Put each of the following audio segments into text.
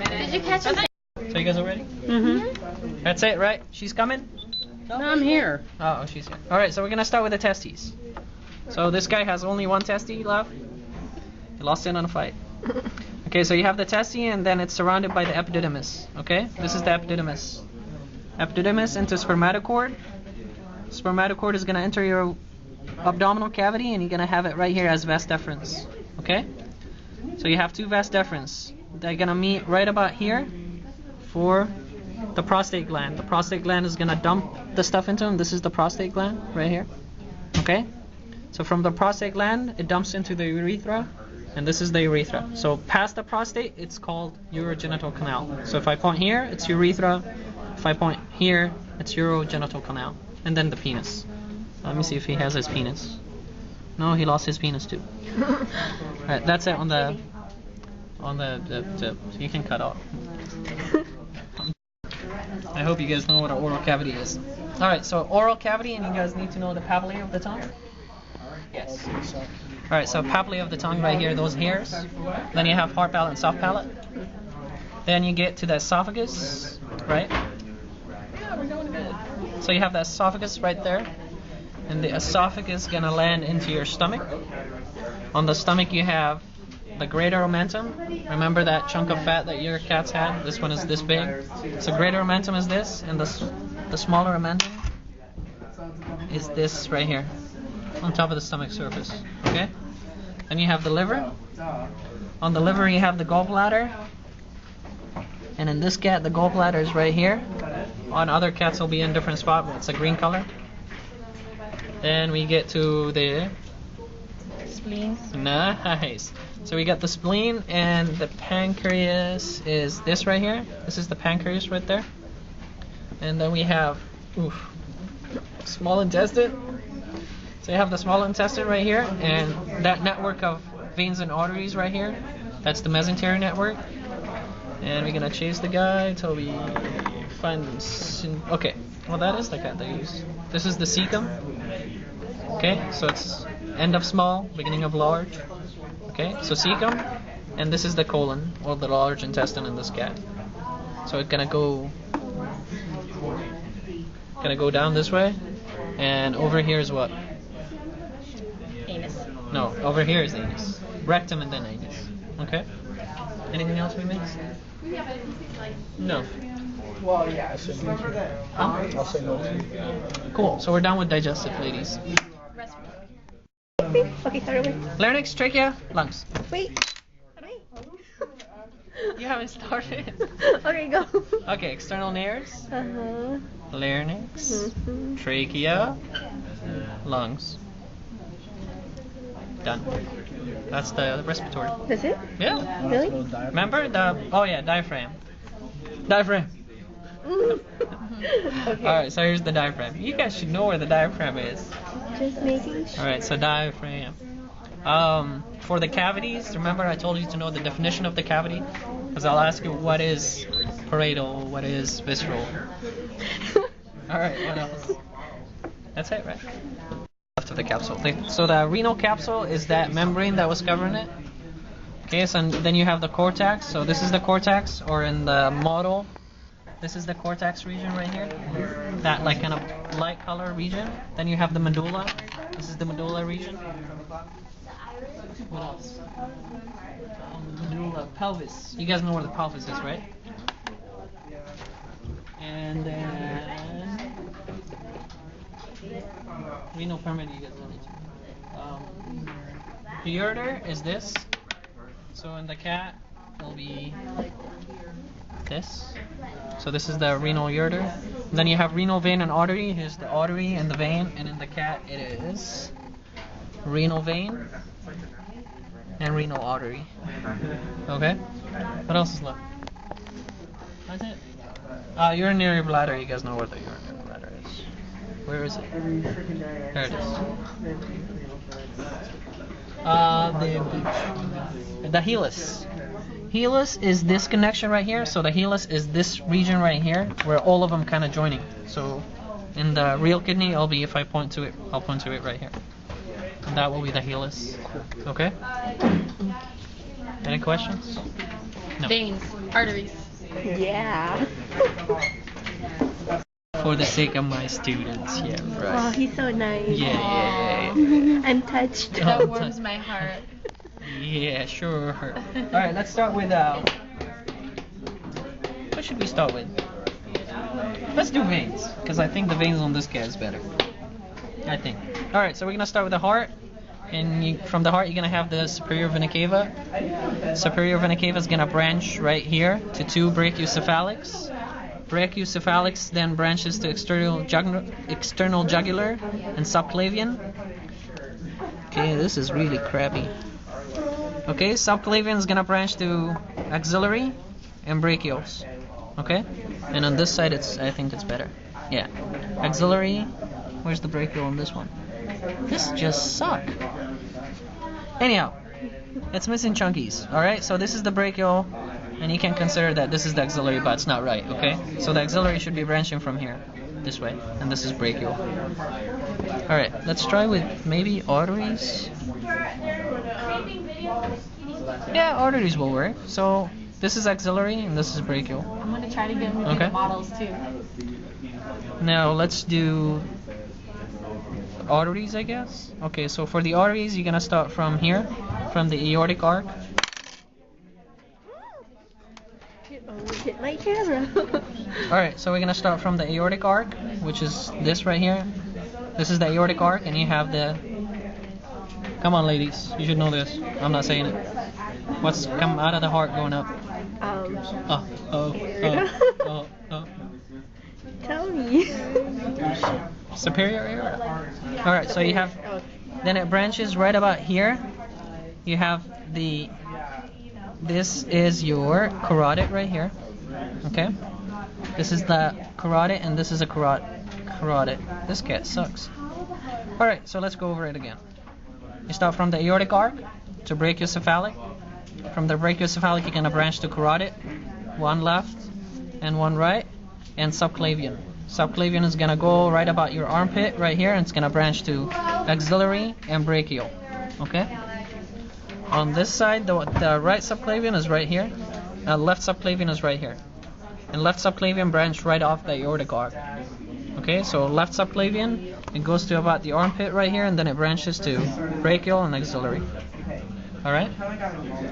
Did you catch it? So you guys are ready? Mm-hmm. That's it, right? She's coming? No, I'm here. Oh, she's here. Alright, so we're gonna start with the testes. So this guy has only one testy left. He lost it on a fight. Okay, so you have the testy and then it's surrounded by the epididymis. Okay? This is the epididymis. Epididymis into spermatocord. Spermatocord is gonna enter your abdominal cavity and you're gonna have it right here as vas deferens. Okay? So you have two vas deferens. They're gonna meet right about here for the prostate gland. The prostate gland is gonna dump the stuff into them. This is the prostate gland right here. Okay? So from the prostate gland, it dumps into the urethra, and this is the urethra. So past the prostate, it's called urogenital canal. So if I point here, it's urethra. If I point here, it's urogenital canal. And then the penis. Let me see if he has his penis. No, he lost his penis too. Alright, that's it on the you can cut off. I hope you guys know what an oral cavity is. Alright, so oral cavity, and you guys need to know the papillae of the tongue? Yes. Alright, so papillae of the tongue right here, those hairs. Then you have hard palate and soft palate. Then you get to the esophagus, right? Yeah, we're doing good. So you have the esophagus right there. And the esophagus is going to land into your stomach. On the stomach you have the greater omentum. Remember that chunk of fat that your cats had? This one is this big. So greater omentum is this, and the smaller omentum is this right here, on top of the stomach surface. Okay? Then you have the liver. On the liver you have the gallbladder. And in this cat, the gallbladder is right here. On other cats it'll be in a different spot, but it's a green color. Then we get to the spleen. Nice. So we got the spleen, and the pancreas is this right here. This is the pancreas right there. And then we have small intestine. So you have the small intestine right here, and that network of veins and arteries right here. That's the mesenteric network. And we're gonna chase the guy until we find okay. Well, that is the cat they use. This is the cecum. Okay, so it's end of small, beginning of large. Okay, so cecum, and this is the colon, or the large intestine in this cat. So it's gonna go down this way, and over here is what? Anus. No, over here is anus. Rectum and then anus. Okay. Anything else we missed? No. Well, yeah, remember that. I'll say no. Cool. So we're done with digestive, ladies. Okay, start over. Larynx, trachea, lungs. Wait. You haven't started. Okay, go. Okay, external nares. Uh-huh. Larynx, trachea, lungs. Done. That's the respiratory. That's it? Yeah. Really? Remember the diaphragm. Diaphragm. Okay. Alright, so here's the diaphragm. You guys should know where the diaphragm is. Just making sure. Alright, so diaphragm. For the cavities, remember I told you to know the definition of the cavity? Because I'll ask you what is parietal, what is visceral. Alright, what else? That's it, right? Left of the capsule. So the renal capsule is that membrane that was covering it. Okay, so then you have the cortex. So this is the cortex, or in the model, this is the cortex region right here. That like kind of light color region. Then you have the medulla. This is the medulla region. What else? Medulla, pelvis. You guys know where the pelvis is, right? And then renal permeate, you guys don't need to. The ureter is this. So in the cat, it'll be this. So this is the renal ureter. And then you have renal vein and artery. Here's the artery and the vein. And in the cat, it is renal vein and renal artery. Okay? What else is left? That's it. Urinary bladder. You guys know where the urinary bladder is. Where is it? There it is. The helix. Helix is this connection right here. So the helix is this region right here, where all of them kind of joining. So in the real kidney, if I point to it, I'll point to it right here. And that will be the helix. Okay? Any questions? No. Veins, arteries. Yeah. For the sake of my students, yeah, Oh, right. he's so nice. Yeah. I'm touched. That warms my heart. Yeah, sure. Alright, let's start with what should we start with? Let's do veins, because I think the veins on this guy is better. I think. Alright, so we're gonna start with the heart. And from the heart, you're gonna have the superior vena cava. Superior vena cava is gonna branch right here to two brachiocephalics. Brachiocephalics then branches to external jugular and subclavian. Okay, this is really crappy. Okay, subclavian is gonna branch to axillary and brachials. Okay, and on this side, I think it's better. Yeah, axillary. Where's the brachial on this one? This just suck. Anyhow, it's missing chunkies. Alright, so this is the brachial, and you can consider that this is the axillary, but it's not right, okay? So the axillary should be branching from here, this way, and this is brachial. Alright, let's try with maybe arteries. Yeah, arteries will work. So this is axillary, and this is brachial. I'm gonna try to get him to do Okay. the models too. Now let's do arteries, I guess. Okay, so for the arteries, you're gonna start from here, from the aortic arc. Hit my camera. Alright, so we're gonna start from the aortic arc, which is this right here. This is the aortic arc, and you have the... Come on, ladies, you should know this. I'm not saying it. What's come out of the heart going up? Oh. Tell me. Superior aorta. Alright, so you have... Then it branches right about here. You have the... This is your carotid right here. Okay? This is the carotid, and this is a carotid. This cat sucks. Alright, so let's go over it again. You start from the aortic arc to brachiocephalic. From the brachiocephalic, you're going to branch to carotid. One left and one right. And subclavian. Subclavian is going to go right about your armpit right here, and it's going to branch to axillary and brachial. Okay? On this side, the right subclavian is right here. Left subclavian is right here. And left subclavian branch right off the aortic arc. Okay, so left subclavian, it goes to about the armpit right here, and then it branches to brachial and axillary. Alright?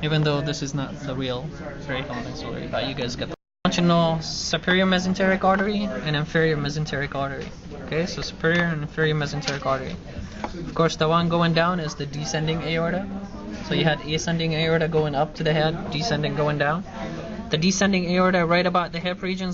Even though this is not the real brachial and axillary, but you guys get the... I want you to know superior mesenteric artery and inferior mesenteric artery. Okay, so superior and inferior mesenteric artery. Of course, the one going down is the descending aorta. So you had ascending aorta going up to the head, descending going down. The descending aorta right about the hip region